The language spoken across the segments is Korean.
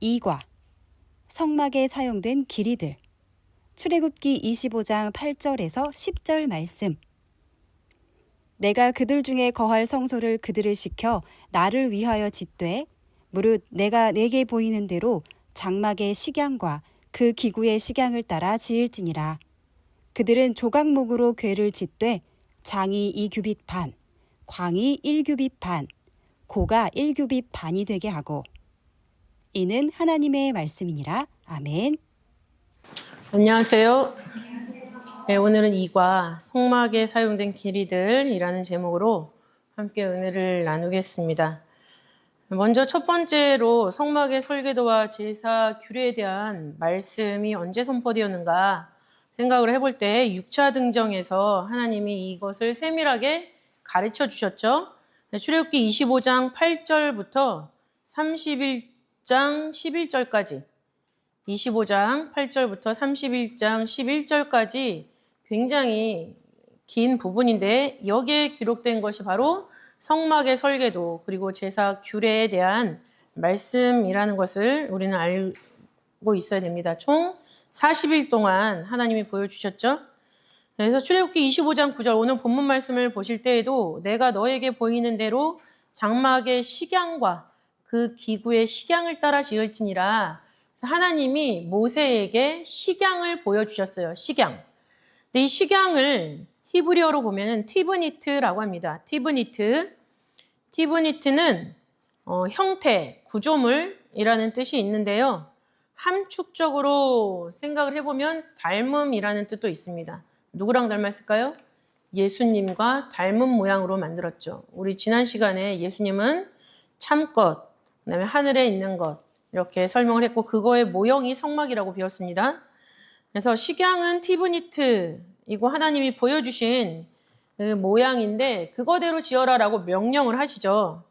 이과, 성막에 사용된 길이들. 출애굽기 25장 8절에서 10절 말씀. 내가 그들 중에 거할 성소를 그들을 시켜 나를 위하여 짓되 무릇 내가 내게 보이는 대로 장막의 식양과 그 기구의 식양을 따라 지을지니라. 그들은 조각목으로 궤를 짓되 장이 2규빗 반, 광이 1규빗 반, 고가 1규빗 반이 되게 하고. 이는 하나님의 말씀이니라. 아멘. 안녕하세요. 네, 오늘은 이과 성막에 사용된 길이들이라는 제목으로 함께 은혜를 나누겠습니다. 먼저 첫 번째로 성막의 설계도와 제사 규례에 대한 말씀이 언제 선포되었는가 생각을 해볼 때 6차 등정에서 하나님이 이것을 세밀하게 가르쳐 주셨죠. 출애굽기 25장 8절부터 31장 11절까지 25장 8절부터 31장 11절까지 굉장히 긴 부분인데 여기에 기록된 것이 바로 성막의 설계도 그리고 제사 규례에 대한 말씀이라는 것을 우리는 알고 있어야 됩니다. 총 40일 동안 하나님이 보여주셨죠. 그래서 출애굽기 25장 9절 오늘 본문 말씀을 보실 때에도 내가 너에게 보이는 대로 장막의 식양과 그 기구의 식양을 따라 지을지니라. 하나님이 모세에게 식양을 보여주셨어요. 식양. 근데 이 식양을 히브리어로 보면은 티브니트라고 합니다. 티브니트는 형태, 구조물이라는 뜻이 있는데요. 함축적으로 생각을 해보면 닮음이라는 뜻도 있습니다. 누구랑 닮았을까요? 예수님과 닮은 모양으로 만들었죠. 우리 지난 시간에 예수님은 참것, 그다음에 하늘에 있는 것 이렇게 설명을 했고 그거의 모형이 성막이라고 배웠습니다. 그래서 식양은 티브니트이고 하나님이 보여주신 그 모양인데 그거대로 지어라라고 명령을 하시죠.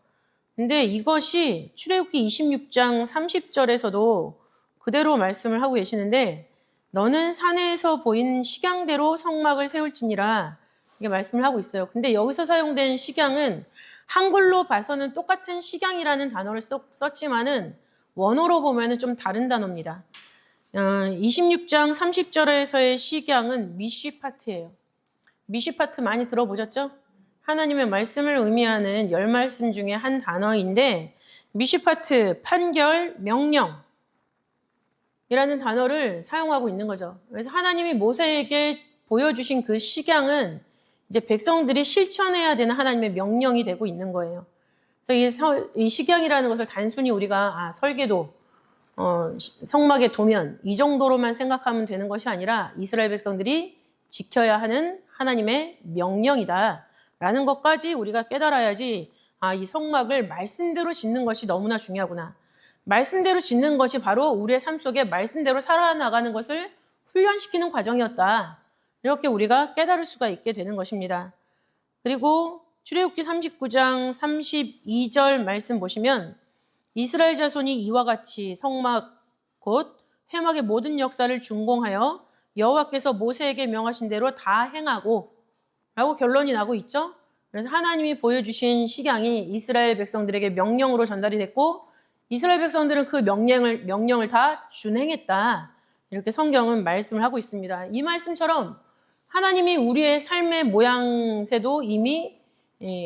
근데 이것이 출애굽기 26장 30절에서도 그대로 말씀을 하고 계시는데 너는 산에서 보인 식양대로 성막을 세울지니라 이게 말씀을 하고 있어요. 근데 여기서 사용된 식양은 한글로 봐서는 똑같은 식양이라는 단어를 썼지만은 원어로 보면은 좀 다른 단어입니다. 26장 30절에서의 식양은 미쉬파트예요. 미쉬파트 많이 들어보셨죠? 하나님의 말씀을 의미하는 10말씀 중에 한 단어인데 미쉬파트, 판결, 명령 이라는 단어를 사용하고 있는 거죠. 그래서 하나님이 모세에게 보여주신 그 식양은 이제 백성들이 실천해야 되는 하나님의 명령이 되고 있는 거예요. 그래서 이 식양이라는 것을 단순히 우리가 설계도, 성막의 도면 이 정도로만 생각하면 되는 것이 아니라 이스라엘 백성들이 지켜야 하는 하나님의 명령이다라는 것까지 우리가 깨달아야지 이 성막을 말씀대로 짓는 것이 너무나 중요하구나. 말씀대로 짓는 것이 바로 우리의 삶 속에 말씀대로 살아나가는 것을 훈련시키는 과정이었다. 이렇게 우리가 깨달을 수가 있게 되는 것입니다. 그리고 출애굽기 39장 32절 말씀 보시면 이스라엘 자손이 이와 같이 성막 곧 회막의 모든 역사를 준공하여 여호와께서 모세에게 명하신 대로 다 행하고 라고 결론이 나고 있죠. 그래서 하나님이 보여주신 식양이 이스라엘 백성들에게 명령으로 전달이 됐고 이스라엘 백성들은 그 명령을 다 준행했다. 이렇게 성경은 말씀을 하고 있습니다. 이 말씀처럼 하나님이 우리의 삶의 모양새도 이미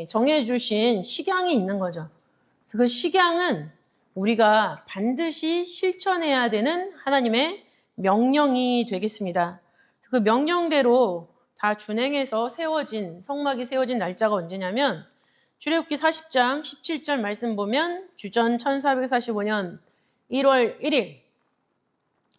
정해주신 식양이 있는 거죠. 그래서 그 식양은 우리가 반드시 실천해야 되는 하나님의 명령이 되겠습니다. 그 명령대로 다 준행해서 성막이 세워진 날짜가 언제냐면 출애굽기 40장 17절 말씀 보면 주전 1445년 1월 1일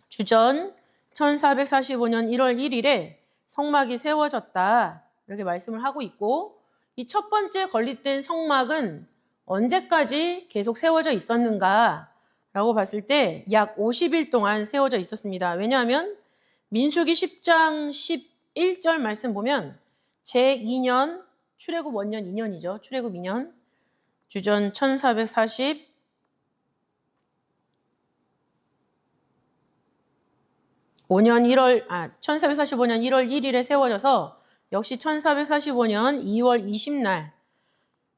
주전 1445년 1월 1일에 성막이 세워졌다. 이렇게 말씀을 하고 있고 이 첫 번째 건립된 성막은 언제까지 계속 세워져 있었는가 라고 봤을 때 약 50일 동안 세워져 있었습니다. 왜냐하면 민수기 10장 11절 말씀 보면 제2년 출애굽 원년 2년이죠. 출애굽 2년 주전 1445년 1월 1일에 세워져서 역시 1445년 2월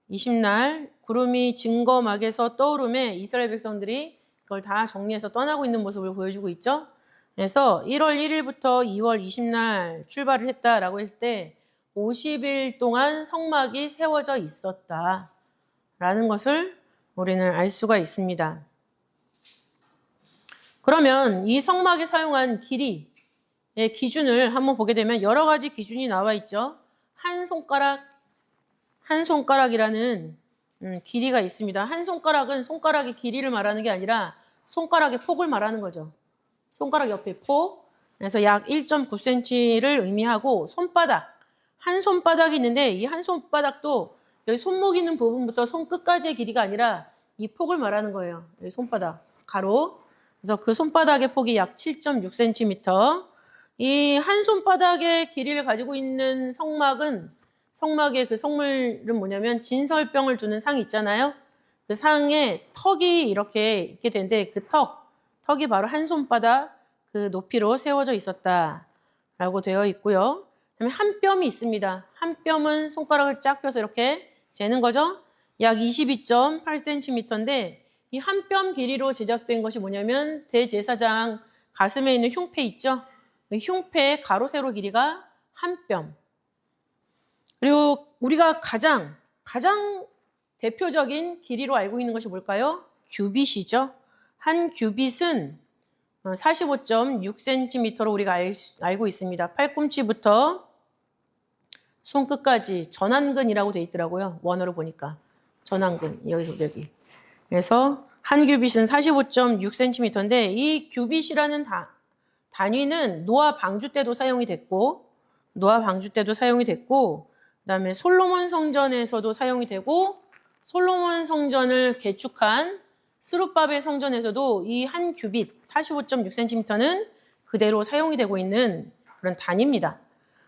20날 구름이 증거막에서 떠오름에 이스라엘 백성들이 그걸 다 정리해서 떠나고 있는 모습을 보여주고 있죠. 그래서 1월 1일부터 2월 20날 출발을 했다라고 했을 때 50일 동안 성막이 세워져 있었다라는 것을 우리는 알 수가 있습니다. 그러면 이 성막에 사용한 길이의 기준을 한번 보게 되면 여러 가지 기준이 나와 있죠. 한 손가락이라는 길이가 있습니다. 한 손가락은 손가락의 길이를 말하는 게 아니라 손가락의 폭을 말하는 거죠. 손가락 옆에 폭, 그래서 약 1.9cm를 의미하고 손바닥, 한 손바닥이 있는데 이 한 손바닥도 여기 손목 있는 부분부터 손끝까지의 길이가 아니라 이 폭을 말하는 거예요. 여기 손바닥, 가로. 그래서 그 손바닥의 폭이 약 7.6cm. 이 한 손바닥의 길이를 가지고 있는 성막의 그 성물은 뭐냐면 진설병을 두는 상이 있잖아요. 그 상에 턱이 이렇게 있게 되는데 그 턱이 바로 한 손바닥 그 높이로 세워져 있었다라고 되어 있고요. 그다음에 한 뼘이 있습니다. 한 뼘은 손가락을 쫙 펴서 이렇게 재는 거죠. 약 22.8cm인데 이 한 뼘 길이로 제작된 것이 뭐냐면 대제사장 가슴에 있는 흉패 있죠. 흉패의 가로 세로 길이가 한 뼘. 그리고 우리가 가장 대표적인 길이로 알고 있는 것이 뭘까요? 규빗이죠. 한 규빗은 45.6cm로 우리가 알고 있습니다. 팔꿈치부터 손끝까지 전완근이라고 되어 있더라고요. 원어로 보니까. 전완근, 여기서 여기. 그래서 한 규빗은 45.6cm인데 이 규빗이라는 단위는 노아 방주 때도 사용이 됐고 그다음에 솔로몬 성전에서도 사용이 되고 솔로몬 성전을 개축한 스룹바벨 성전에서도 이 한 규빗 45.6cm는 그대로 사용이 되고 있는 그런 단위입니다.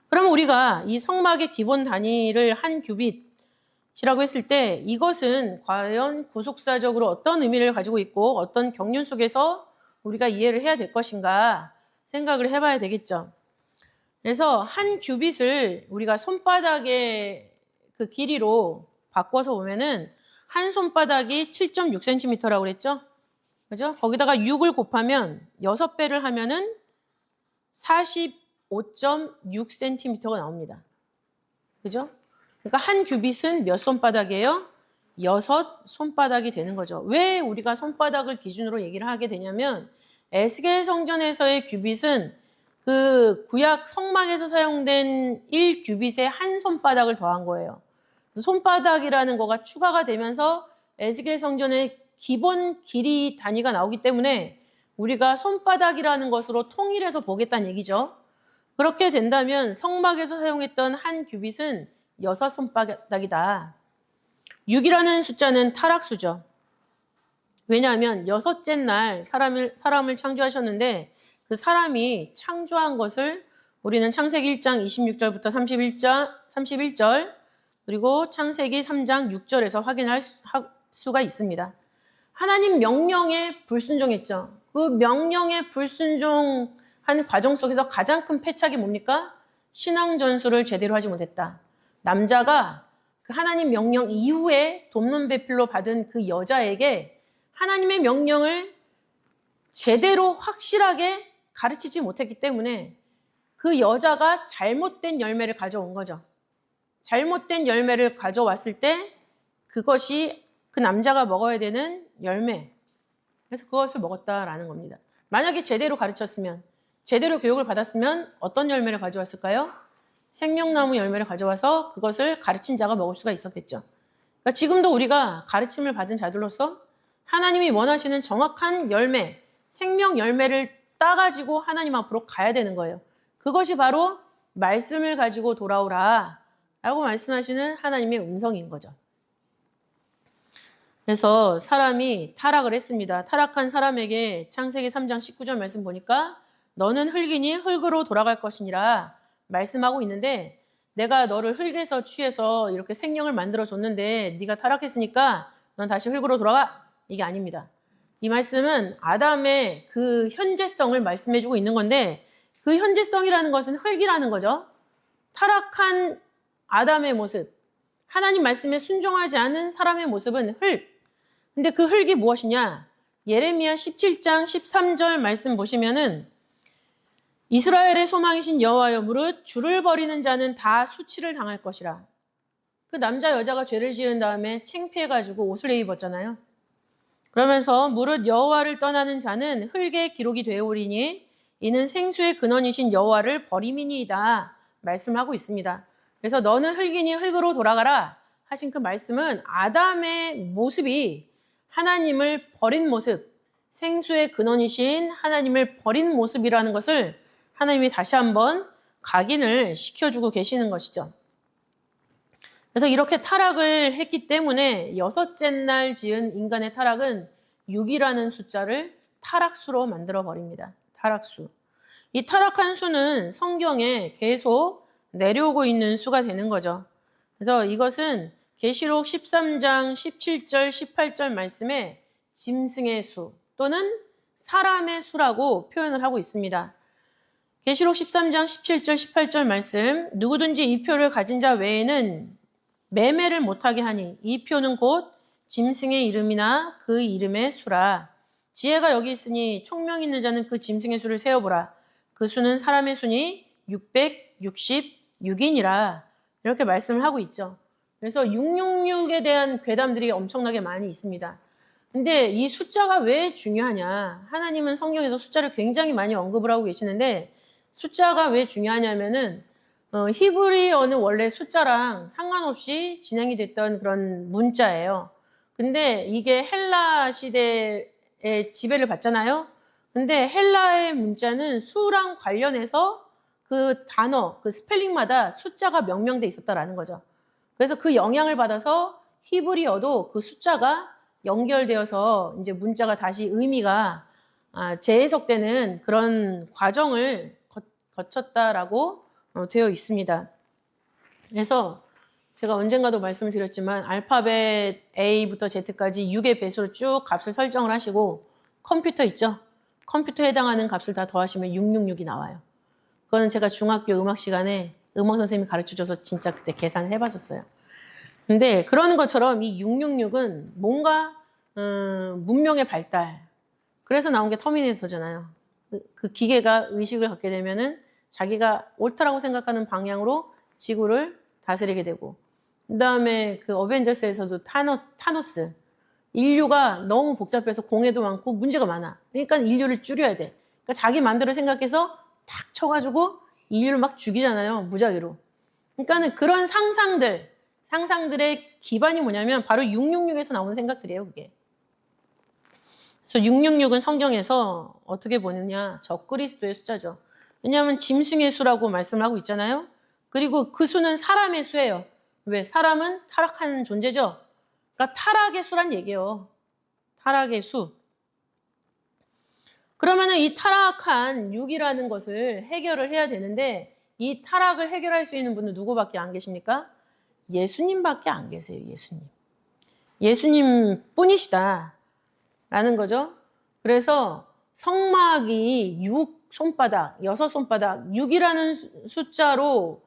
그러면 우리가 이 성막의 기본 단위를 한 규빗이라고 했을 때 이것은 과연 구속사적으로 어떤 의미를 가지고 있고 어떤 경륜 속에서 우리가 이해를 해야 될 것인가 생각을 해봐야 되겠죠. 그래서 한 규빗을 우리가 손바닥의 그 길이로 바꿔서 보면은 한 손바닥이 7.6cm라고 그랬죠? 그죠? 거기다가 6을 곱하면 6배를 하면은 45.6cm가 나옵니다. 그죠? 그러니까 한 규빗은 몇 손바닥이에요? 6손바닥이 되는 거죠. 왜 우리가 손바닥을 기준으로 얘기를 하게 되냐면 에스겔 성전에서의 규빗은 그 구약 성막에서 사용된 1규빗에 한 손바닥을 더한 거예요. 손바닥이라는 거가 추가가 되면서 에스겔 성전의 기본 길이 단위가 나오기 때문에 우리가 손바닥이라는 것으로 통일해서 보겠다는 얘기죠. 그렇게 된다면 성막에서 사용했던 한 규빗은 6손바닥이다. 6이라는 숫자는 타락수죠. 왜냐하면 여섯째 날 사람을 창조하셨는데 그 사람이 창조한 것을 우리는 창세기 1장 26절부터 31절 그리고 창세기 3장 6절에서 확인할 수가 있습니다. 하나님 명령에 불순종했죠. 그 명령에 불순종한 과정 속에서 가장 큰 패착이 뭡니까? 신앙 전수를 제대로 하지 못했다. 남자가 그 하나님 명령 이후에 돕는 배필로 받은 그 여자에게 하나님의 명령을 제대로 확실하게 가르치지 못했기 때문에 그 여자가 잘못된 열매를 가져온 거죠. 잘못된 열매를 가져왔을 때 그것이 그 남자가 먹어야 되는 열매. 그래서 그것을 먹었다라는 겁니다. 만약에 제대로 가르쳤으면, 제대로 교육을 받았으면 어떤 열매를 가져왔을까요? 생명나무 열매를 가져와서 그것을 가르친 자가 먹을 수가 있었겠죠. 그러니까 지금도 우리가 가르침을 받은 자들로서 하나님이 원하시는 정확한 열매, 생명 열매를 따가지고 하나님 앞으로 가야 되는 거예요. 그것이 바로 말씀을 가지고 돌아오라 라고 말씀하시는 하나님의 음성인 거죠. 그래서 사람이 타락을 했습니다. 타락한 사람에게 창세기 3장 19절 말씀 보니까 너는 흙이니 흙으로 돌아갈 것이니라 말씀하고 있는데 내가 너를 흙에서 취해서 이렇게 생명을 만들어줬는데 네가 타락했으니까 넌 다시 흙으로 돌아가. 이게 아닙니다. 이 말씀은 아담의 그 현재성을 말씀해주고 있는 건데 그 현재성이라는 것은 흙이라는 거죠. 타락한 아담의 모습, 하나님 말씀에 순종하지 않은 사람의 모습은 흙. 근데 그 흙이 무엇이냐? 예레미야 17장 13절 말씀 보시면은 이스라엘의 소망이신 여호와여 무릇 주를 버리는 자는 다 수치를 당할 것이라. 그 남자 여자가 죄를 지은 다음에 창피해가지고 옷을 입었잖아요. 그러면서 무릇 여호와를 떠나는 자는 흙에 기록이 되오리니 이는 생수의 근원이신 여호와를 버림이니이다 말씀하고 있습니다. 그래서 너는 흙이니 흙으로 돌아가라 하신 그 말씀은 아담의 모습이 하나님을 버린 모습, 생수의 근원이신 하나님을 버린 모습이라는 것을 하나님이 다시 한번 각인을 시켜주고 계시는 것이죠. 그래서 이렇게 타락을 했기 때문에 여섯째 날 지은 인간의 타락은 6이라는 숫자를 타락수로 만들어 버립니다. 타락수. 이 타락한 수는 성경에 계속 내려오고 있는 수가 되는 거죠. 그래서 이것은 계시록 13장 17절 18절 말씀에 짐승의 수 또는 사람의 수라고 표현을 하고 있습니다. 계시록 13장 17절 18절 말씀 누구든지 이 표를 가진 자 외에는 매매를 못하게 하니 이 표는 곧 짐승의 이름이나 그 이름의 수라. 지혜가 여기 있으니 총명 있는 자는 그 짐승의 수를 세어보라. 그 수는 사람의 수니 666이니라. 이렇게 말씀을 하고 있죠. 그래서 666에 대한 괴담들이 엄청나게 많이 있습니다. 근데 이 숫자가 왜 중요하냐? 하나님은 성경에서 숫자를 굉장히 많이 언급을 하고 계시는데 숫자가 왜 중요하냐면은 히브리어는 원래 숫자랑 상관없이 진행이 됐던 그런 문자예요. 근데 이게 헬라 시대의 지배를 받잖아요. 근데 헬라의 문자는 수랑 관련해서 그 단어, 그 스펠링마다 숫자가 명명돼 있었다라는 거죠. 그래서 그 영향을 받아서 히브리어도 그 숫자가 연결되어서 이제 문자가 다시 의미가 재해석되는 그런 과정을 거쳤다라고 되어 있습니다. 그래서 제가 언젠가도 말씀을 드렸지만 알파벳 A부터 Z까지 6의 배수로 쭉 값을 설정을 하시고 컴퓨터 있죠? 컴퓨터에 해당하는 값을 다 더하시면 666이 나와요. 그거는 제가 중학교 음악 시간에 음악 선생님이 가르쳐줘서 진짜 그때 계산을 해봤었어요. 근데 그러는 것처럼 이 666은 뭔가 문명의 발달. 그래서 나온 게 터미네이터잖아요. 그 기계가 의식을 갖게 되면은 자기가 옳다라고 생각하는 방향으로 지구를 다스리게 되고 그 다음에 그 어벤져스에서도 타노스 인류가 너무 복잡해서 공해도 많고 문제가 많아. 그러니까 인류를 줄여야 돼. 그러니까 자기 마음대로 생각해서 탁 쳐가지고 인류를 막 죽이잖아요. 무작위로. 그러니까는 그런 상상들의 기반이 뭐냐면 바로 666에서 나오는 생각들이에요. 그게. 그래서 666은 성경에서 어떻게 보느냐 적그리스도의 숫자죠. 왜냐하면 짐승의 수라고 말씀을 하고 있잖아요. 그리고 그 수는 사람의 수예요. 왜? 사람은 타락하는 존재죠. 그러니까 타락의 수란 얘기예요. 타락의 수. 그러면은 이 타락한 6이라는 것을 해결을 해야 되는데 이 타락을 해결할 수 있는 분은 누구밖에 안 계십니까? 예수님밖에 안 계세요. 예수님. 예수님 뿐이시다. 라는 거죠. 그래서 성막이 6손바닥, 6손바닥, 6이라는 숫자로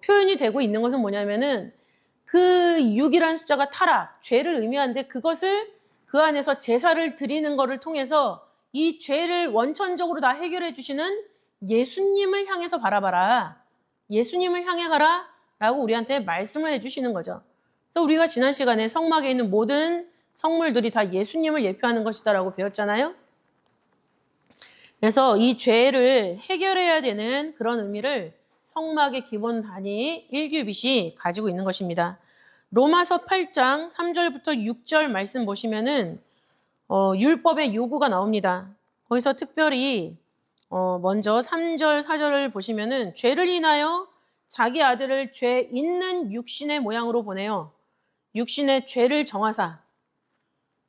표현이 되고 있는 것은 뭐냐면은 그 6이라는 숫자가 타락, 죄를 의미하는데 그것을 그 안에서 제사를 드리는 것을 통해서 이 죄를 원천적으로 다 해결해 주시는 예수님을 향해서 바라봐라. 예수님을 향해 가라. 라고 우리한테 말씀을 해 주시는 거죠. 그래서 우리가 지난 시간에 성막에 있는 모든 성물들이 다 예수님을 예표하는 것이다 라고 배웠잖아요. 그래서 이 죄를 해결해야 되는 그런 의미를 성막의 기본 단위 1규빗이 가지고 있는 것입니다. 로마서 8장 3절부터 6절 말씀 보시면은 율법의 요구가 나옵니다. 거기서 특별히 먼저 3절, 4절을 보시면은 죄를 인하여 자기 아들을 죄 있는 육신의 모양으로 보내요. 육신의 죄를 정하사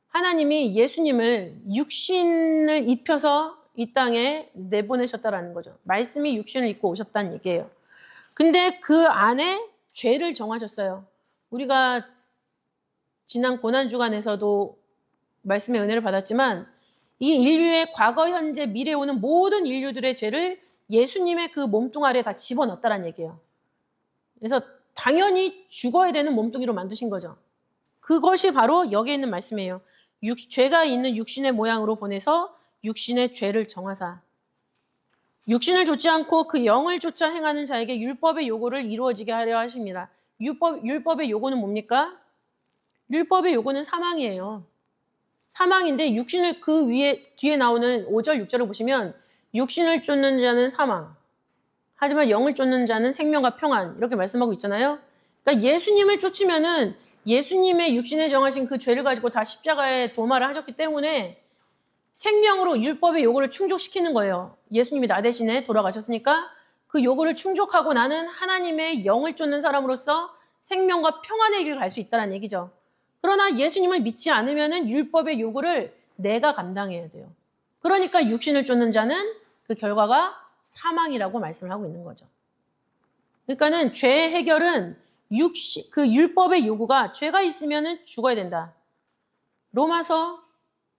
하나님이 예수님을 육신을 입혀서 이 땅에 내보내셨다라는 거죠. 말씀이 육신을 입고 오셨다는 얘기예요. 근데 그 안에 죄를 정하셨어요. 우리가 지난 고난주간에서도 말씀의 은혜를 받았지만 이 인류의 과거, 현재, 미래에 오는 모든 인류들의 죄를 예수님의 그 몸뚱아리에 다 집어넣었다는 얘기예요. 그래서 당연히 죽어야 되는 몸뚱이로 만드신 거죠. 그것이 바로 여기에 있는 말씀이에요. 죄가 있는 육신의 모양으로 보내서 육신의 죄를 정하사 육신을 좇지 않고 그 영을 쫓아 행하는 자에게 율법의 요구를 이루어지게 하려 하십니다. 율법의 요구는 뭡니까? 율법의 요구는 사망이에요. 사망인데 육신을 그 위에 뒤에 나오는 5절, 6절을 보시면 육신을 쫓는 자는 사망. 하지만 영을 쫓는 자는 생명과 평안. 이렇게 말씀하고 있잖아요. 그러니까 예수님을 쫓으면은 예수님의 육신에 정하신 그 죄를 가지고 다 십자가에 도마를 하셨기 때문에 생명으로 율법의 요구를 충족시키는 거예요. 예수님이 나 대신에 돌아가셨으니까 그 요구를 충족하고 나는 하나님의 영을 쫓는 사람으로서 생명과 평안의 길을 갈 수 있다는 얘기죠. 그러나 예수님을 믿지 않으면 율법의 요구를 내가 감당해야 돼요. 그러니까 육신을 쫓는 자는 그 결과가 사망이라고 말씀을 하고 있는 거죠. 그러니까는 죄 해결은 그 율법의 요구가 죄가 있으면 죽어야 된다. 로마서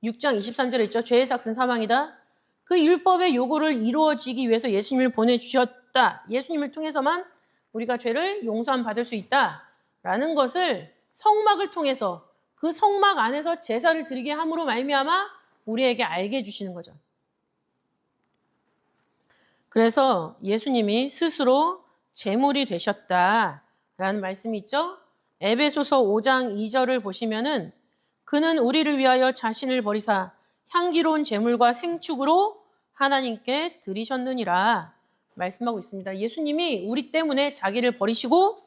6장 23절에 있죠. 죄의 삭은 사망이다. 그 율법의 요구를 이루어지기 위해서 예수님을 보내주셨다. 예수님을 통해서만 우리가 죄를 용서함 받을 수 있다라는 것을 성막을 통해서 그 성막 안에서 제사를 드리게 함으로 말미암아 우리에게 알게 해주시는 거죠. 그래서 예수님이 스스로 제물이 되셨다라는 말씀이 있죠. 에베소서 5장 2절을 보시면은 그는 우리를 위하여 자신을 버리사 향기로운 제물과 생축으로 하나님께 드리셨느니라 말씀하고 있습니다. 예수님이 우리 때문에 자기를 버리시고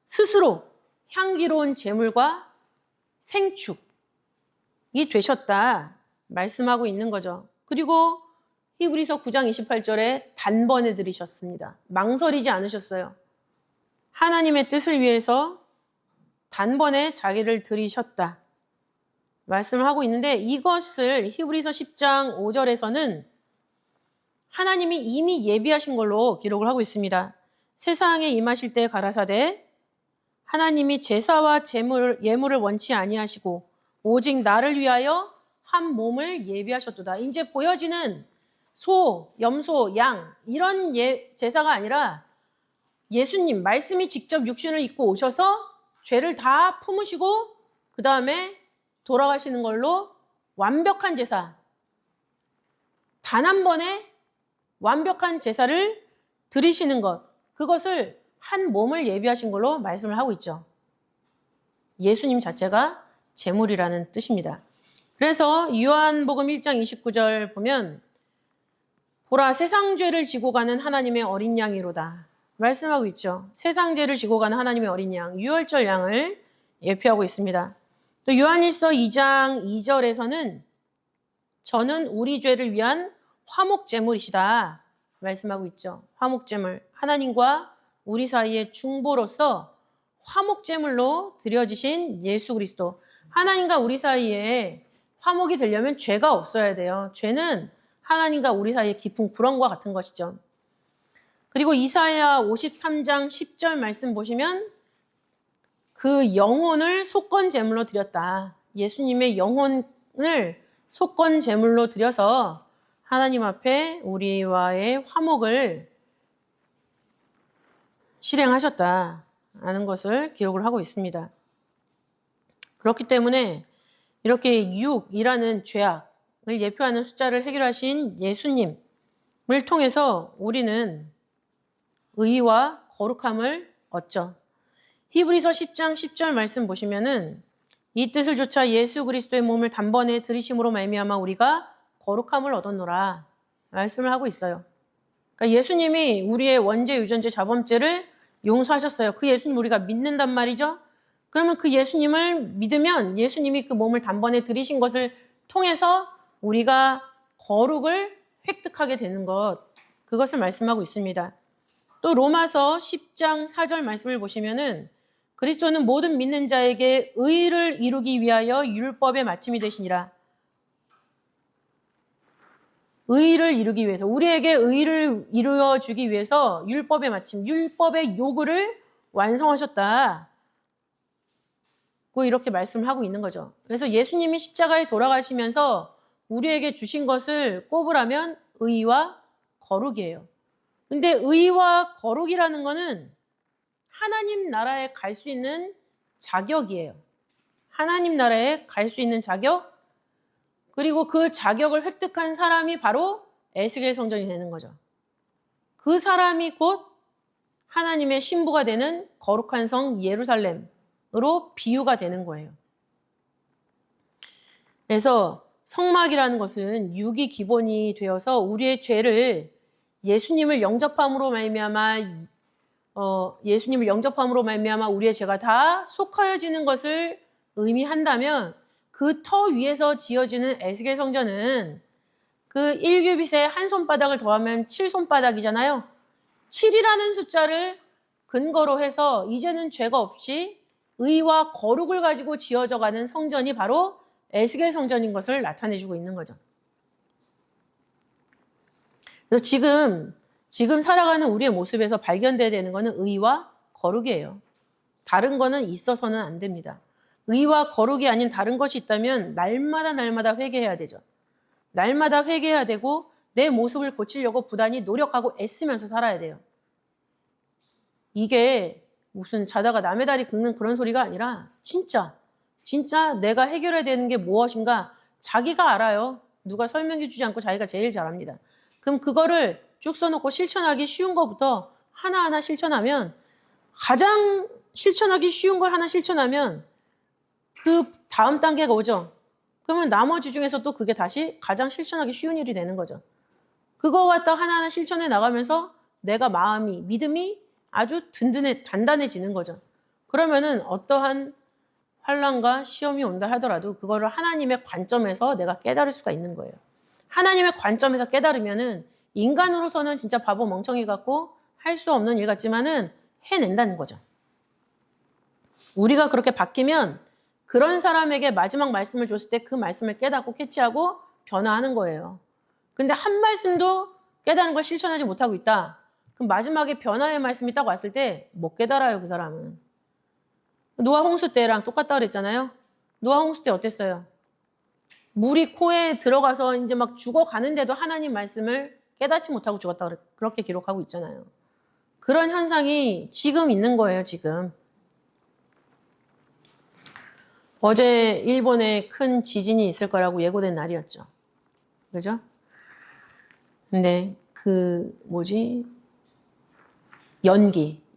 스스로 향기로운 제물과 생축이 되셨다 말씀하고 있는 거죠. 그리고 히브리서 9장 28절에 단번에 드리셨습니다. 망설이지 않으셨어요. 하나님의 뜻을 위해서 단번에 자기를 드리셨다 말씀을 하고 있는데 이것을 히브리서 10장 5절에서는 하나님이 이미 예비하신 걸로 기록을 하고 있습니다. 세상에 임하실 때 가라사대 하나님이 제사와 예물을 원치 아니하시고 오직 나를 위하여 한 몸을 예비하셨도다. 이제 보여지는 소, 염소, 양 이런 제사가 아니라 예수님 말씀이 직접 육신을 입고 오셔서 죄를 다 품으시고 그 다음에 돌아가시는 걸로 완벽한 제사, 단 한 번에 완벽한 제사를 드리시는 것, 그것을 한 몸을 예비하신 걸로 말씀을 하고 있죠. 예수님 자체가 제물이라는 뜻입니다. 그래서 요한복음 1장 29절 보면 보라 세상 죄를 지고 가는 하나님의 어린 양이로다 말씀하고 있죠. 세상 죄를 지고 가는 하나님의 어린 양, 유월절 양을 예표하고 있습니다. 또 요한일서 2장 2절에서는 저는 우리 죄를 위한 화목제물이시다 말씀하고 있죠. 화목제물, 하나님과 우리 사이의 중보로서 화목제물로 드려지신 예수 그리스도. 하나님과 우리 사이에 화목이 되려면 죄가 없어야 돼요. 죄는 하나님과 우리 사이의 깊은 구렁과 같은 것이죠. 그리고 이사야 53장 10절 말씀 보시면 그 영혼을 속건 제물로 드렸다. 예수님의 영혼을 속건 제물로 드려서 하나님 앞에 우리와의 화목을 실행하셨다라는 것을 기록을 하고 있습니다. 그렇기 때문에 이렇게 6이라는 죄악을 예표하는 숫자를 해결하신 예수님을 통해서 우리는 의와 거룩함을 얻죠. 히브리서 10장 10절 말씀 보시면은 이 뜻을 조차 예수 그리스도의 몸을 단번에 들이심으로 말미암아 우리가 거룩함을 얻었노라 말씀을 하고 있어요. 그러니까 예수님이 우리의 원죄, 유전죄, 자범죄를 용서하셨어요. 그 예수님 우리가 믿는단 말이죠. 그러면 그 예수님을 믿으면 예수님이 그 몸을 단번에 들이신 것을 통해서 우리가 거룩을 획득하게 되는 것, 그것을 말씀하고 있습니다. 또 로마서 10장 4절 말씀을 보시면은 그리스도는 모든 믿는 자에게 의를 이루기 위하여 율법의 마침이 되시니라. 의를 이루기 위해서, 우리에게 의를 이루어주기 위해서 율법의 마침, 율법의 요구를 완성하셨다. 이렇게 말씀을 하고 있는 거죠. 그래서 예수님이 십자가에 돌아가시면서 우리에게 주신 것을 꼽으라면 의와 거룩이에요. 근데 의와 거룩이라는 거는 하나님 나라에 갈 수 있는 자격이에요. 하나님 나라에 갈 수 있는 자격, 그리고 그 자격을 획득한 사람이 바로 에스겔 성전이 되는 거죠. 그 사람이 곧 하나님의 신부가 되는 거룩한 성 예루살렘으로 비유가 되는 거예요. 그래서 성막이라는 것은 육이 기본이 되어서 우리의 죄를 예수님을 영접함으로 말미암아 우리의 죄가 다 속하여지는 것을 의미한다면 그 터 위에서 지어지는 에스겔 성전은 그 1규빗에 한 손바닥을 더하면 7손바닥이잖아요. 7이라는 숫자를 근거로 해서 이제는 죄가 없이 의와 거룩을 가지고 지어져 가는 성전이 바로 에스겔 성전인 것을 나타내주고 있는 거죠. 그래서 지금 살아가는 우리의 모습에서 발견돼야 되는 것은 의와 거룩이에요. 다른 거는 있어서는 안 됩니다. 의와 거룩이 아닌 다른 것이 있다면 날마다 회개해야 되죠. 날마다 회개해야 되고 내 모습을 고치려고 부단히 노력하고 애쓰면서 살아야 돼요. 이게 무슨 자다가 남의 다리 긁는 그런 소리가 아니라 진짜 내가 해결해야 되는 게 무엇인가 자기가 알아요. 누가 설명해 주지 않고 자기가 제일 잘 압니다. 그럼 그거를 쭉 써놓고 실천하기 쉬운 것부터 하나하나 실천하면 가장 실천하기 쉬운 걸 하나 실천하면 그 다음 단계가 오죠. 그러면 나머지 중에서 또 그게 다시 가장 실천하기 쉬운 일이 되는 거죠. 그거 갖다 하나하나 실천해 나가면서 내가 믿음이 아주 단단해지는 거죠. 그러면은 어떠한 환난과 시험이 온다 하더라도 그거를 하나님의 관점에서 내가 깨달을 수가 있는 거예요. 하나님의 관점에서 깨달으면은 인간으로서는 진짜 바보 멍청이 같고 할 수 없는 일 같지만은 해낸다는 거죠. 우리가 그렇게 바뀌면 그런 사람에게 마지막 말씀을 줬을 때 그 말씀을 깨닫고 캐치하고 변화하는 거예요. 근데 한 말씀도 깨닫는 걸 실천하지 못하고 있다. 그럼 마지막에 변화의 말씀이 딱 왔을 때 못 깨달아요, 그 사람은. 노아 홍수 때랑 똑같다 그랬잖아요. 노아 홍수 때 어땠어요? 물이 코에 들어가서 이제 막 죽어가는데도 하나님 말씀을 깨닫지 못하고 죽었다 그렇게 기록하고 있잖아요. 그런 현상이 지금 있는 거예요, 지금. 어제 일본에 큰 지진이 있을 거라고 예고된 날이었죠. 그죠? 근데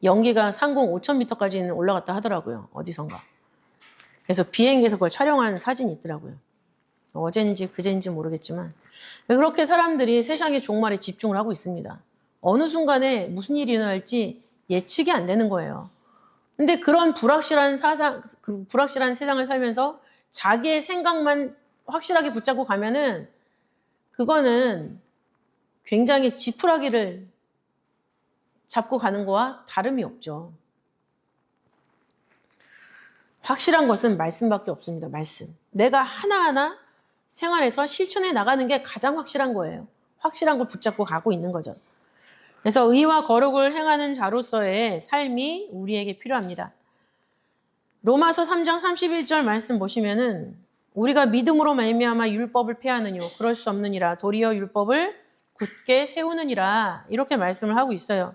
연기가 상공 5,000m까지는 올라갔다 하더라고요. 어디선가. 그래서 비행기에서 그걸 촬영한 사진이 있더라고요. 어젠지 그젠지 모르겠지만 그렇게 사람들이 세상의 종말에 집중을 하고 있습니다. 어느 순간에 무슨 일이 일어날지 예측이 안 되는 거예요. 근데 그런 불확실한 세상을 살면서 자기의 생각만 확실하게 붙잡고 가면은 그거는 굉장히 지푸라기를 잡고 가는 거와 다름이 없죠. 확실한 것은 말씀밖에 없습니다. 말씀. 내가 하나하나 생활에서 실천해 나가는 게 가장 확실한 거예요. 확실한 걸 붙잡고 가고 있는 거죠. 그래서 의와 거룩을 행하는 자로서의 삶이 우리에게 필요합니다. 로마서 3장 31절 말씀 보시면은 우리가 믿음으로 말미암아 율법을 폐하느뇨 그럴 수 없느니라 도리어 율법을 굳게 세우느니라 이렇게 말씀을 하고 있어요.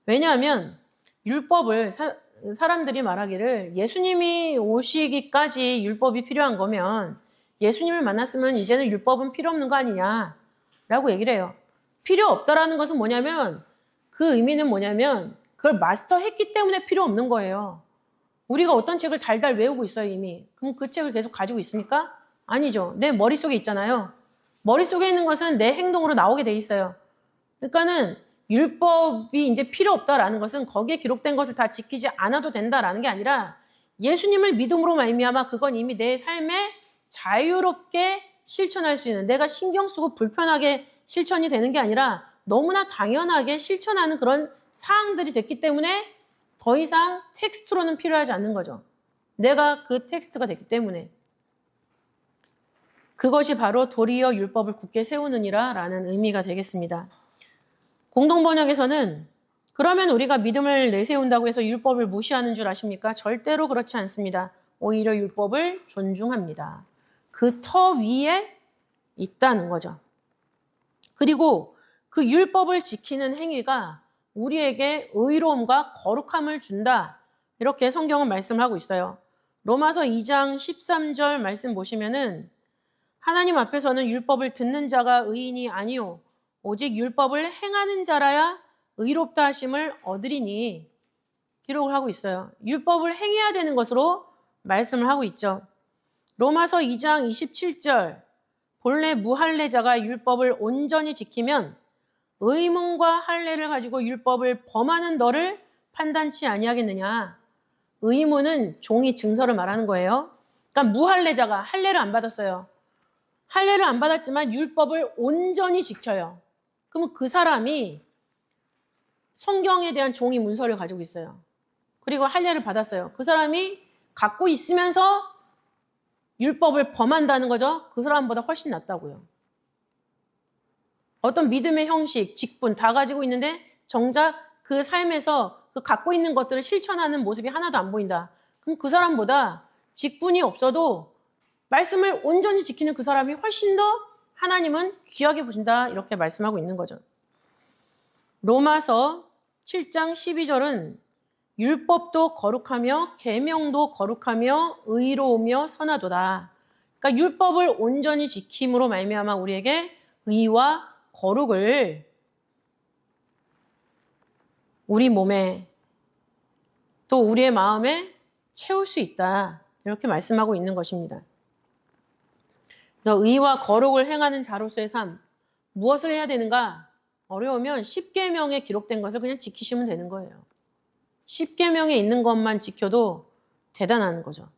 왜냐하면 율법을 사람들이 말하기를 예수님이 오시기까지 율법이 필요한 거면 예수님을 만났으면 이제는 율법은 필요 없는 거 아니냐라고 얘기를 해요. 필요 없다라는 것은 뭐냐면 그 의미는 뭐냐면 그걸 마스터했기 때문에 필요 없는 거예요. 우리가 어떤 책을 달달 외우고 있어요 이미. 그럼 그 책을 계속 가지고 있습니까? 아니죠. 내 머릿속에 있잖아요. 머릿속에 있는 것은 내 행동으로 나오게 돼 있어요. 그러니까는 율법이 이제 필요 없다라는 것은 거기에 기록된 것을 다 지키지 않아도 된다라는 게 아니라 예수님을 믿음으로 말미암아 그건 이미 내 삶에 자유롭게 실천할 수 있는 내가 신경 쓰고 불편하게 실천이 되는 게 아니라 너무나 당연하게 실천하는 그런 사항들이 됐기 때문에 더 이상 텍스트로는 필요하지 않는 거죠. 내가 그 텍스트가 됐기 때문에. 그것이 바로 도리어 율법을 굳게 세우느니라 라는 의미가 되겠습니다. 공동번역에서는 그러면 우리가 믿음을 내세운다고 해서 율법을 무시하는 줄 아십니까? 절대로 그렇지 않습니다. 오히려 율법을 존중합니다. 그 터 위에 있다는 거죠. 그리고 그 율법을 지키는 행위가 우리에게 의로움과 거룩함을 준다. 이렇게 성경은 말씀을 하고 있어요. 로마서 2장 13절 말씀 보시면은 하나님 앞에서는 율법을 듣는 자가 의인이 아니요 오직 율법을 행하는 자라야 의롭다 하심을 얻으리니 기록을 하고 있어요. 율법을 행해야 되는 것으로 말씀을 하고 있죠. 로마서 2장 27절 본래 무할례자가 율법을 온전히 지키면 의문과 할례를 가지고 율법을 범하는 너를 판단치 아니하겠느냐. 의문은 종이 증서를 말하는 거예요. 그러니까 무할례자가 할례를 안 받았어요. 할례를 안 받았지만 율법을 온전히 지켜요. 그러면 그 사람이 성경에 대한 종이 문서를 가지고 있어요. 그리고 할례를 받았어요. 그 사람이 갖고 있으면서 율법을 범한다는 거죠. 그 사람보다 훨씬 낫다고요. 어떤 믿음의 형식, 직분 다 가지고 있는데 정작 그 삶에서 그 갖고 있는 것들을 실천하는 모습이 하나도 안 보인다. 그럼 그 사람보다 직분이 없어도 말씀을 온전히 지키는 그 사람이 훨씬 더 하나님은 귀하게 보신다. 이렇게 말씀하고 있는 거죠. 로마서 7장 12절은 율법도 거룩하며 계명도 거룩하며 의로우며 선하도다. 그러니까 율법을 온전히 지킴으로 말미암아 우리에게 의와 거룩을 우리 몸에 또 우리의 마음에 채울 수 있다. 이렇게 말씀하고 있는 것입니다. 그래서 의와 거룩을 행하는 자로서의 삶, 무엇을 해야 되는가? 어려우면 10계명에 기록된 것을 그냥 지키시면 되는 거예요. 10계명에 있는 것만 지켜도 대단한 거죠.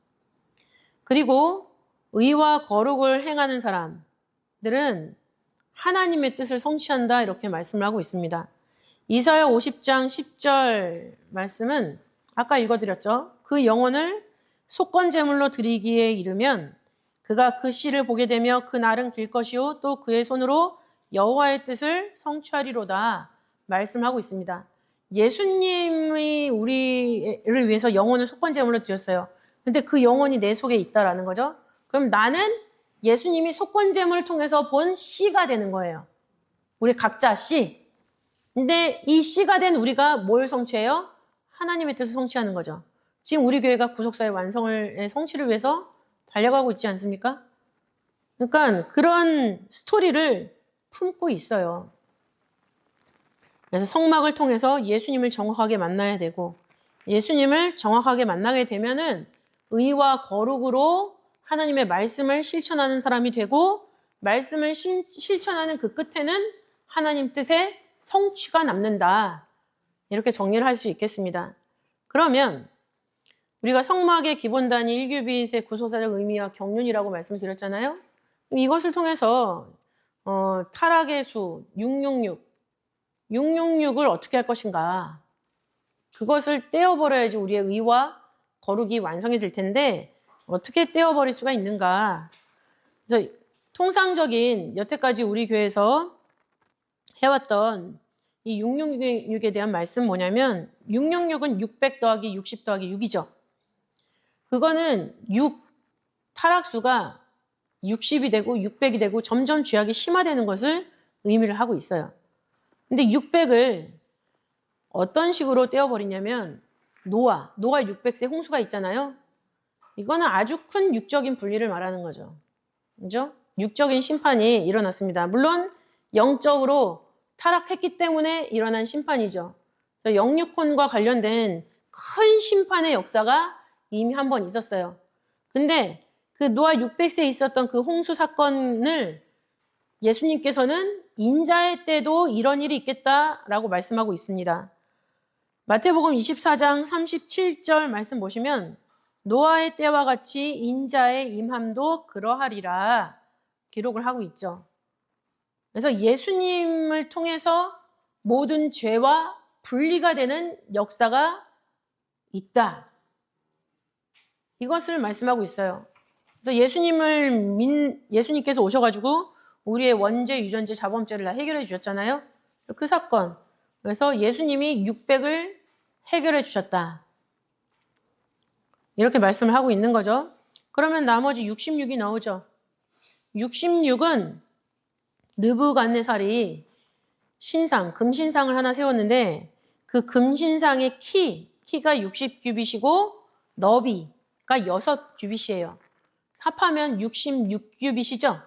그리고 의와 거룩을 행하는 사람들은 하나님의 뜻을 성취한다 이렇게 말씀을 하고 있습니다. 이사야 50장 10절 말씀은 아까 읽어드렸죠. 그 영혼을 속건제물로 드리기에 이르면 그가 그 씨를 보게 되며 그 날은 길 것이요 또 그의 손으로 여호와의 뜻을 성취하리로다 말씀하고 있습니다. 예수님이 우리를 위해서 영혼을 속건제물로 드렸어요. 근데 그 영혼이 내 속에 있다라는 거죠. 그럼 나는 예수님이 속건제물을 통해서 본 씨가 되는 거예요. 우리 각자 씨. 근데 이 씨가 된 우리가 뭘 성취해요? 하나님의 뜻을 성취하는 거죠. 지금 우리 교회가 구속사의 완성을 성취를 위해서 달려가고 있지 않습니까? 그러니까 그런 스토리를 품고 있어요. 그래서 성막을 통해서 예수님을 정확하게 만나야 되고 예수님을 정확하게 만나게 되면은 의와 거룩으로 하나님의 말씀을 실천하는 사람이 되고 말씀을 실천하는 그 끝에는 하나님 뜻의 성취가 남는다. 이렇게 정리를 할 수 있겠습니다. 그러면 우리가 성막의 기본단위 1규빗의 구속사적 의미와 경륜이라고 말씀드렸잖아요. 이것을 통해서 타락의 수 666을 어떻게 할 것인가. 그것을 떼어버려야지 우리의 의와 거룩이 완성이 될 텐데 어떻게 떼어버릴 수가 있는가. 그래서 통상적인 여태까지 우리 교회에서 해왔던 이 666에 대한 말씀 뭐냐면 666은 600 더하기 60 더하기 6이죠. 그거는 타락수가 60이 되고 600이 되고 점점 죄악이 심화되는 것을 의미를 하고 있어요. 근데 600을 어떤 식으로 떼어버리냐면 노아 600세 홍수가 있잖아요. 이거는 아주 큰 육적인 분리를 말하는 거죠. 그죠? 육적인 심판이 일어났습니다. 물론 영적으로 타락했기 때문에 일어난 심판이죠. 그래서 영육혼과 관련된 큰 심판의 역사가 이미 한 번 있었어요. 근데 그 노아 600세에 있었던 그 홍수 사건을 예수님께서는 인자의 때도 이런 일이 있겠다라고 말씀하고 있습니다. 마태복음 24장 37절 말씀 보시면 노아의 때와 같이 인자의 임함도 그러하리라 기록을 하고 있죠. 그래서 예수님을 통해서 모든 죄와 분리가 되는 역사가 있다. 이것을 말씀하고 있어요. 그래서 예수님께서 오셔가지고 우리의 원죄, 유전죄, 자범죄를 다 해결해 주셨잖아요. 그 사건. 그래서 예수님이 600을 해결해 주셨다. 이렇게 말씀을 하고 있는 거죠. 그러면 나머지 66이 나오죠. 66은 느부갓네살이 금신상을 하나 세웠는데 그 금신상의 키가 60규빗이고 너비가 6규빗이에요. 합하면 66규빗이죠.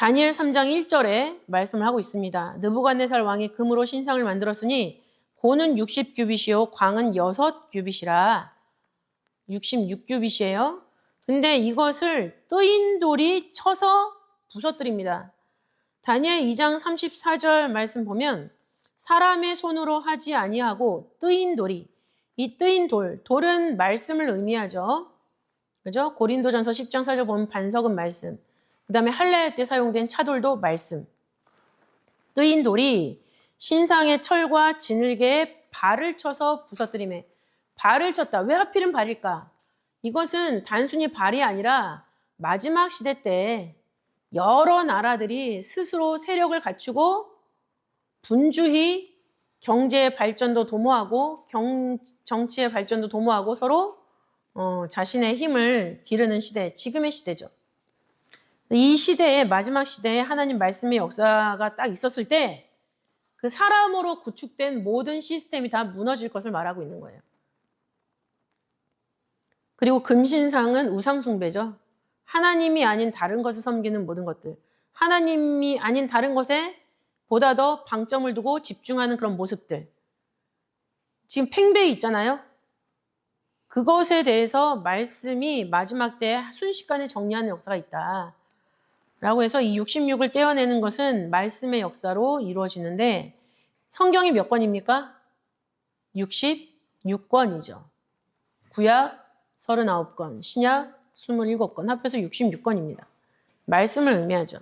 다니엘 3장 1절에 말씀을 하고 있습니다. 느부갓네살 왕이 금으로 신상을 만들었으니 고는 60규빗이요 광은 6규빗이라. 66규빗이에요. 근데 이것을 뜨인 돌이 쳐서 부서뜨립니다. 다니엘 2장 34절 말씀 보면 사람의 손으로 하지 아니하고 뜨인 돌이, 이 뜨인 돌은 말씀을 의미하죠. 그죠? 고린도전서 10장 4절 보면 반석은 말씀. 그 다음에 할례 때 사용된 차돌도 말씀. 뜨인 돌이 신상의 철과 진흙에 발을 쳐서 부서뜨리매. 발을 쳤다. 왜 하필은 발일까? 이것은 단순히 발이 아니라 마지막 시대 때 여러 나라들이 스스로 세력을 갖추고 분주히 경제의 발전도 도모하고 정치의 발전도 도모하고 서로 자신의 힘을 기르는 시대, 지금의 시대죠. 이 시대에 마지막 시대에 하나님 말씀의 역사가 딱 있었을 때 그 사람으로 구축된 모든 시스템이 다 무너질 것을 말하고 있는 거예요. 그리고 금신상은 우상숭배죠. 하나님이 아닌 다른 것을 섬기는 모든 것들. 하나님이 아닌 다른 것에 보다 더 방점을 두고 집중하는 그런 모습들. 지금 팽배히 있잖아요. 그것에 대해서 말씀이 마지막 때 순식간에 정리하는 역사가 있다. 라고 해서 이 66을 떼어내는 것은 말씀의 역사로 이루어지는데 성경이 몇 권입니까? 66권이죠. 구약 39권, 신약 27권, 합해서 66권입니다. 말씀을 의미하죠.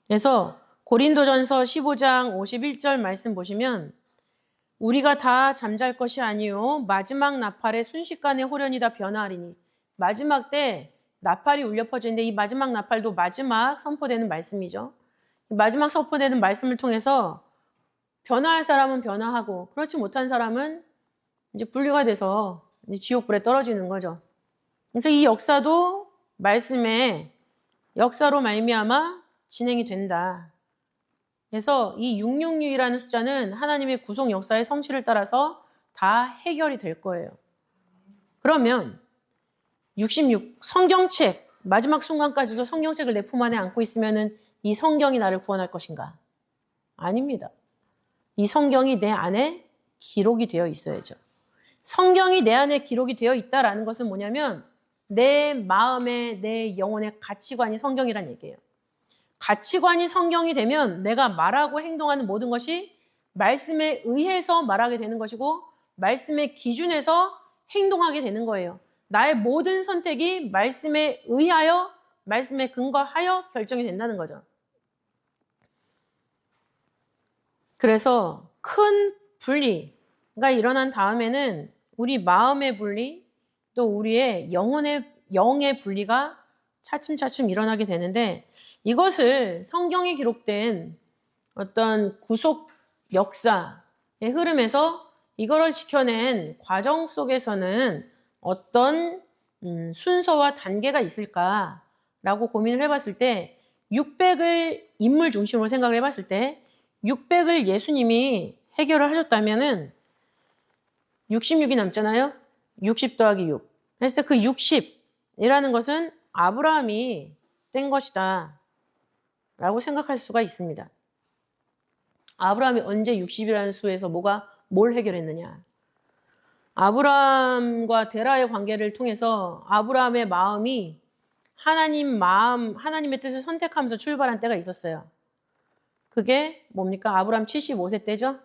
그래서 고린도전서 15장 51절 말씀 보시면 우리가 다 잠잘 것이 아니요 마지막 나팔의 순식간에 호련이 다 변화하리니. 마지막 때 나팔이 울려 퍼지는데 이 마지막 나팔도 마지막 선포되는 말씀이죠. 마지막 선포되는 말씀을 통해서 변화할 사람은 변화하고 그렇지 못한 사람은 이제 분리가 돼서 이제 지옥불에 떨어지는 거죠. 그래서 이 역사도 말씀의 역사로 말미암아 진행이 된다. 그래서 이 666이라는 숫자는 하나님의 구속 역사의 성취를 따라서 다 해결이 될 거예요. 그러면 66 성경책 마지막 순간까지도 성경책을 내 품 안에 안고 있으면은 이 성경이 나를 구원할 것인가? 아닙니다. 이 성경이 내 안에 기록이 되어 있어야죠. 성경이 내 안에 기록이 되어 있다라는 것은 뭐냐면 내 마음에 내 영혼의 가치관이 성경이란 얘기예요. 가치관이 성경이 되면 내가 말하고 행동하는 모든 것이 말씀에 의해서 말하게 되는 것이고 말씀의 기준에서 행동하게 되는 거예요. 나의 모든 선택이 말씀에 의하여 말씀에 근거하여 결정이 된다는 거죠. 그래서 큰 분리가 일어난 다음에는 우리 마음의 분리 또 우리의 영의 분리가 차츰차츰 일어나게 되는데 이것을 성경에 기록된 어떤 구속 역사의 흐름에서 이거를 지켜낸 과정 속에서는 어떤 순서와 단계가 있을까라고 고민을 해봤을 때 600을 인물 중심으로 생각을 해봤을 때 600을 예수님이 해결을 하셨다면은 66이 남잖아요. 60 더하기 6. 했을 때 그 60이라는 것은 아브라함이 뗀 것이다 라고 생각할 수가 있습니다. 아브라함이 언제 60이라는 수에서 뭘 해결했느냐. 아브라함과 데라의 관계를 통해서 아브라함의 마음이 하나님의 뜻을 선택하면서 출발한 때가 있었어요. 그게 뭡니까? 아브라함 75세 때죠?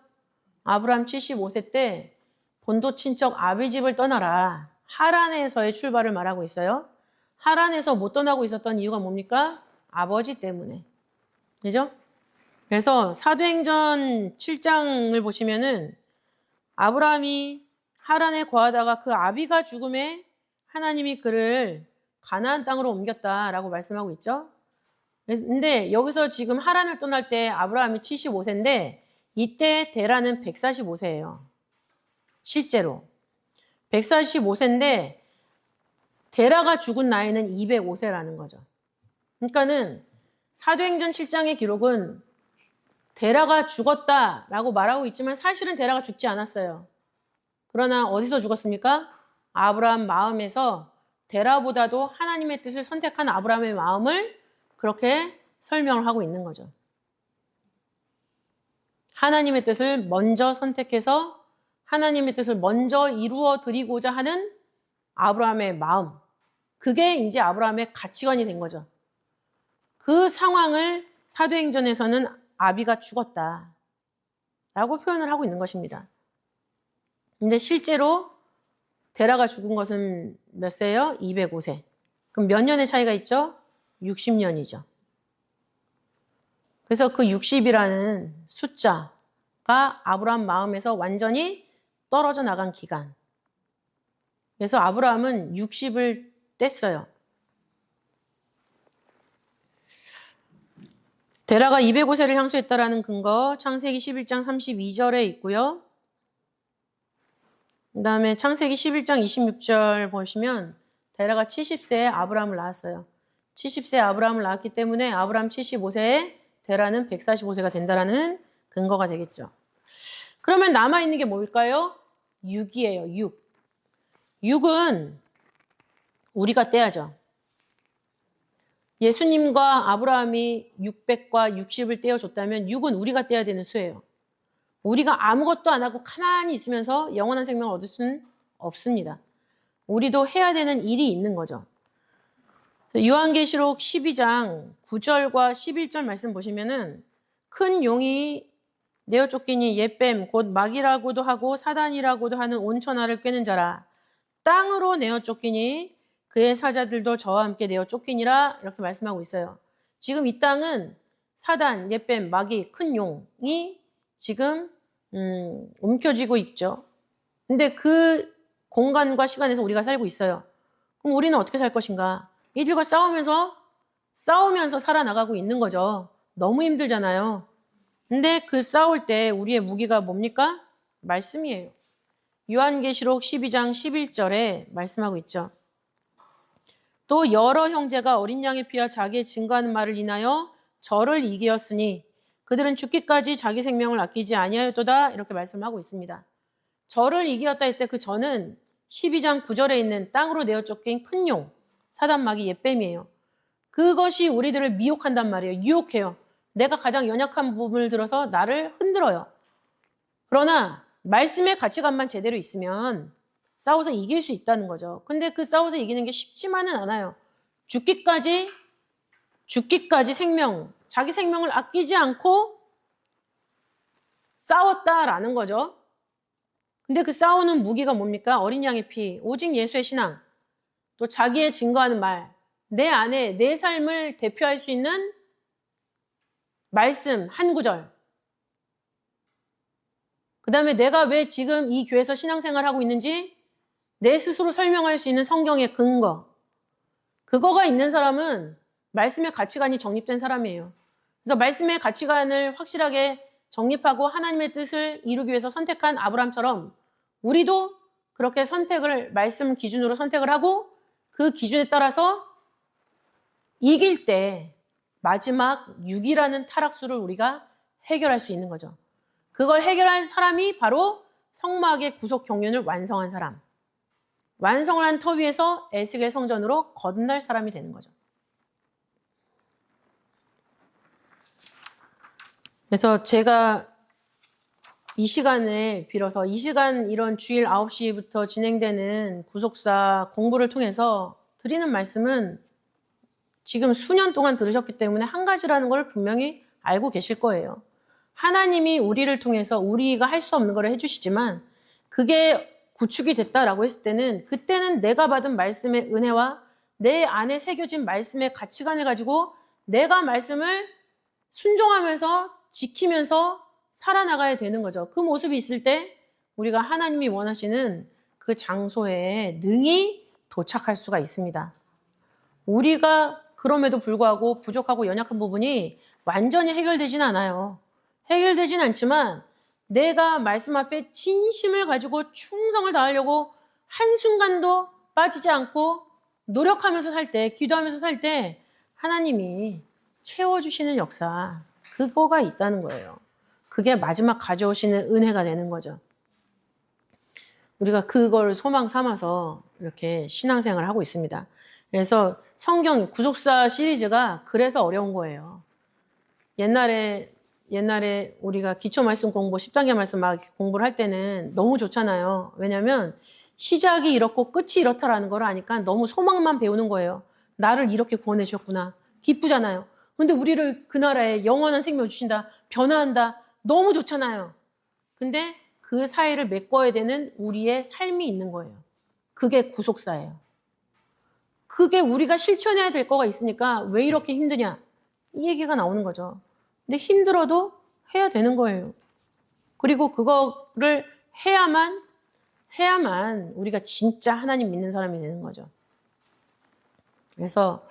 아브라함 75세 때 본토 친척 아비 집을 떠나라. 하란에서의 출발을 말하고 있어요. 하란에서 못 떠나고 있었던 이유가 뭡니까? 아버지 때문에. 그죠? 그래서 사도행전 7장을 보시면은 아브라함이 하란에 거하다가 그 아비가 죽음에 하나님이 그를 가나안 땅으로 옮겼다라고 말씀하고 있죠. 근데 여기서 지금 하란을 떠날 때 아브라함이 75세인데 이때 데라는 145세예요. 실제로. 145세인데 데라가 죽은 나이는 205세라는 거죠. 그러니까는 사도행전 7장의 기록은 데라가 죽었다라고 말하고 있지만 사실은 데라가 죽지 않았어요. 그러나 어디서 죽었습니까? 아브라함 마음에서 데라보다도 하나님의 뜻을 선택한 아브라함의 마음을 그렇게 설명을 하고 있는 거죠. 하나님의 뜻을 먼저 선택해서 하나님의 뜻을 먼저 이루어 드리고자 하는 아브라함의 마음. 그게 이제 아브라함의 가치관이 된 거죠. 그 상황을 사도행전에서는 아비가 죽었다 라고 표현을 하고 있는 것입니다. 근데 실제로 데라가 죽은 것은 몇 세예요? 205세. 그럼 몇 년의 차이가 있죠? 60년이죠. 그래서 그 60이라는 숫자가 아브라함 마음에서 완전히 떨어져 나간 기간. 그래서 아브라함은 60을 뗐어요. 데라가 205세를 향수했다라는 근거 창세기 11장 32절에 있고요. 그 다음에 창세기 11장 26절 보시면 데라가 70세에 아브라함을 낳았어요. 70세에 아브라함을 낳았기 때문에 아브라함 75세에 데라는 145세가 된다라는 근거가 되겠죠. 그러면 남아있는 게 뭘까요? 6이에요. 6. 6은 우리가 떼야죠. 예수님과 아브라함이 600과 60을 떼어줬다면 6은 우리가 떼야 되는 수예요. 우리가 아무것도 안 하고 가만히 있으면서 영원한 생명을 얻을 수는 없습니다. 우리도 해야 되는 일이 있는 거죠. 요한계시록 12장 9절과 11절 말씀 보시면은 큰 용이 내어 쫓기니 옛뱀 곧 마귀라고도 하고 사단이라고도 하는 온천하를 꿰는 자라 땅으로 내어 쫓기니 그의 사자들도 저와 함께 내어 쫓기니라 이렇게 말씀하고 있어요. 지금 이 땅은 사단, 옛뱀, 마귀, 큰 용이 지금 움켜쥐고 있죠. 근데 그 공간과 시간에서 우리가 살고 있어요. 그럼 우리는 어떻게 살 것인가? 이들과 싸우면서 살아나가고 있는 거죠. 너무 힘들잖아요. 근데 그 싸울 때 우리의 무기가 뭡니까? 말씀이에요. 요한계시록 12장 11절에 말씀하고 있죠. 또 여러 형제가 어린 양의 피와 자기의 증거하는 말을 인하여 저를 이기었으니 그들은 죽기까지 자기 생명을 아끼지 아니하였도다 이렇게 말씀하고 있습니다. 저를 이기었다 했을 때 그 저는 12장 9절에 있는 땅으로 내어 쫓긴 큰 용, 사단 마귀 옛뱀이에요. 그것이 우리들을 미혹한단 말이에요. 유혹해요. 내가 가장 연약한 부분을 들어서 나를 흔들어요. 그러나 말씀의 가치관만 제대로 있으면 싸워서 이길 수 있다는 거죠. 근데 그 싸워서 이기는 게 쉽지만은 않아요. 죽기까지 자기 생명을 아끼지 않고 싸웠다라는 거죠. 근데 그 싸우는 무기가 뭡니까? 어린 양의 피, 오직 예수의 신앙, 또 자기의 증거하는 말, 내 안에 내 삶을 대표할 수 있는 말씀 한 구절. 그 다음에 내가 왜 지금 이 교회에서 신앙생활을 하고 있는지 내 스스로 설명할 수 있는 성경의 근거. 그거가 있는 사람은 말씀의 가치관이 정립된 사람이에요. 그래서 말씀의 가치관을 확실하게 정립하고 하나님의 뜻을 이루기 위해서 선택한 아브라함처럼 우리도 그렇게 말씀 기준으로 선택을 하고 그 기준에 따라서 이길 때 마지막 6이라는 타락수를 우리가 해결할 수 있는 거죠. 그걸 해결한 사람이 바로 성막의 구속 경륜을 완성한 사람. 완성을 한 터 위에서 에스겔 성전으로 건널 사람이 되는 거죠. 그래서 제가 이 시간을 빌어서 이 시간 이런 주일 9시부터 진행되는 구속사 공부를 통해서 드리는 말씀은 지금 수년 동안 들으셨기 때문에 한 가지라는 걸 분명히 알고 계실 거예요. 하나님이 우리를 통해서 우리가 할 수 없는 걸 해주시지만 그게 구축이 됐다라고 했을 때는 그때는 내가 받은 말씀의 은혜와 내 안에 새겨진 말씀의 가치관을 가지고 내가 말씀을 순종하면서 지키면서 살아나가야 되는 거죠. 그 모습이 있을 때 우리가 하나님이 원하시는 그 장소에 능히 도착할 수가 있습니다. 우리가 그럼에도 불구하고 부족하고 연약한 부분이 완전히 해결되진 않아요. 해결되진 않지만 내가 말씀 앞에 진심을 가지고 충성을 다하려고 한순간도 빠지지 않고 노력하면서 살 때, 기도하면서 살 때 하나님이 채워주시는 역사, 그거가 있다는 거예요. 그게 마지막 가져오시는 은혜가 되는 거죠. 우리가 그걸 소망 삼아서 이렇게 신앙생활을 하고 있습니다. 그래서 성경 구속사 시리즈가 그래서 어려운 거예요. 옛날에 우리가 기초 말씀 공부 10단계 말씀 막 이렇게 공부를 할 때는 너무 좋잖아요. 왜냐면 시작이 이렇고 끝이 이렇다라는 걸 아니까 너무 소망만 배우는 거예요. 나를 이렇게 구원해 주셨구나. 기쁘잖아요. 근데 우리를 그 나라에 영원한 생명을 주신다. 변화한다. 너무 좋잖아요. 근데 그 사이를 메꿔야 되는 우리의 삶이 있는 거예요. 그게 구속사예요. 그게 우리가 실천해야 될 거가 있으니까 왜 이렇게 힘드냐? 이 얘기가 나오는 거죠. 근데 힘들어도 해야 되는 거예요. 그리고 그거를 해야만 우리가 진짜 하나님 믿는 사람이 되는 거죠. 그래서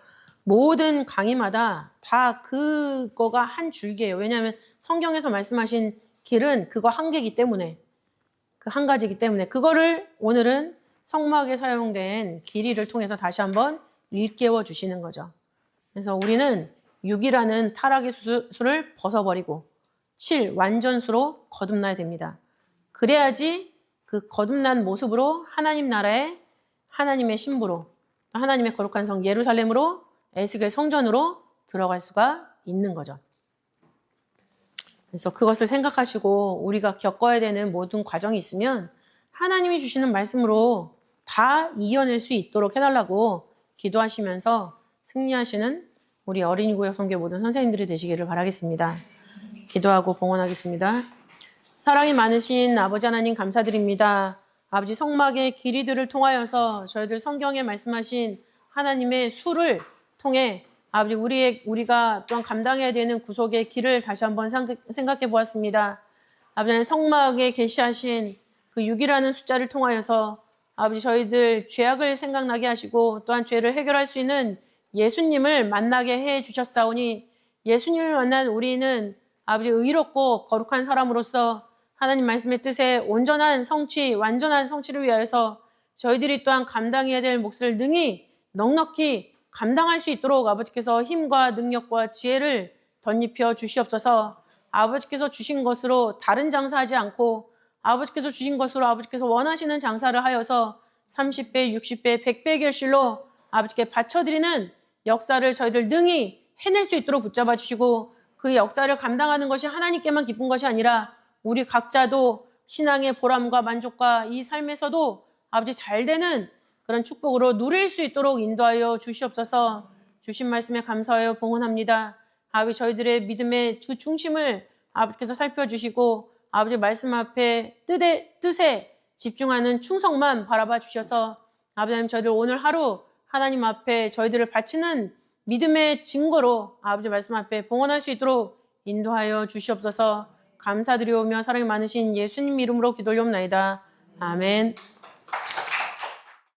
모든 강의마다 다 그거가 한 줄기예요. 왜냐하면 성경에서 말씀하신 길은 그거 한 개이기 때문에, 그 한 가지이기 때문에 그거를 오늘은 성막에 사용된 길이를 통해서 다시 한번 일깨워 주시는 거죠. 그래서 우리는 6이라는 타락의 수를 벗어버리고 7, 완전수로 거듭나야 됩니다. 그래야지 그 거듭난 모습으로 하나님 나라에 하나님의 신부로 하나님의 거룩한 성 예루살렘으로 에스겔 성전으로 들어갈 수가 있는 거죠. 그래서 그것을 생각하시고 우리가 겪어야 되는 모든 과정이 있으면 하나님이 주시는 말씀으로 다 이겨낼 수 있도록 해달라고 기도하시면서 승리하시는 우리 어린이구역 선교 모든 선생님들이 되시기를 바라겠습니다. 기도하고 봉헌하겠습니다. 사랑이 많으신 아버지 하나님 감사드립니다. 아버지 성막의 길이들을 통하여서 저희들 성경에 말씀하신 하나님의 수를 통해 아버지 우리가 또한 감당해야 되는 구속의 길을 다시 한번 생각해 보았습니다. 아버지 하나님 성막에 계시하신 그 6이라는 숫자를 통하여서 아버지 저희들 죄악을 생각나게 하시고 또한 죄를 해결할 수 있는 예수님을 만나게 해 주셨사오니 예수님을 만난 우리는 아버지 의롭고 거룩한 사람으로서 하나님 말씀의 뜻에 온전한 성취, 완전한 성취를 위하여서 저희들이 또한 감당해야 될 몫을 능히 넉넉히 감당할 수 있도록 아버지께서 힘과 능력과 지혜를 덧입혀 주시옵소서. 아버지께서 주신 것으로 다른 장사하지 않고 아버지께서 주신 것으로 아버지께서 원하시는 장사를 하여서 30배, 60배, 100배 결실로 아버지께 바쳐드리는 역사를 저희들 능히 해낼 수 있도록 붙잡아 주시고 그 역사를 감당하는 것이 하나님께만 기쁜 것이 아니라 우리 각자도 신앙의 보람과 만족과 이 삶에서도 아버지 잘 되는 그런 축복으로 누릴 수 있도록 인도하여 주시옵소서. 주신 말씀에 감사하여 봉헌합니다. 아버지 저희들의 믿음의 그 중심을 아버지께서 살펴주시고 아버지 말씀 앞에 뜻에 집중하는 충성만 바라봐 주셔서 아버지 하나님 저희들 오늘 하루 하나님 앞에 저희들을 바치는 믿음의 증거로 아버지 말씀 앞에 봉헌할 수 있도록 인도하여 주시옵소서. 감사드리오며 사랑이 많으신 예수님 이름으로 기도 올려옵나이다. 아멘.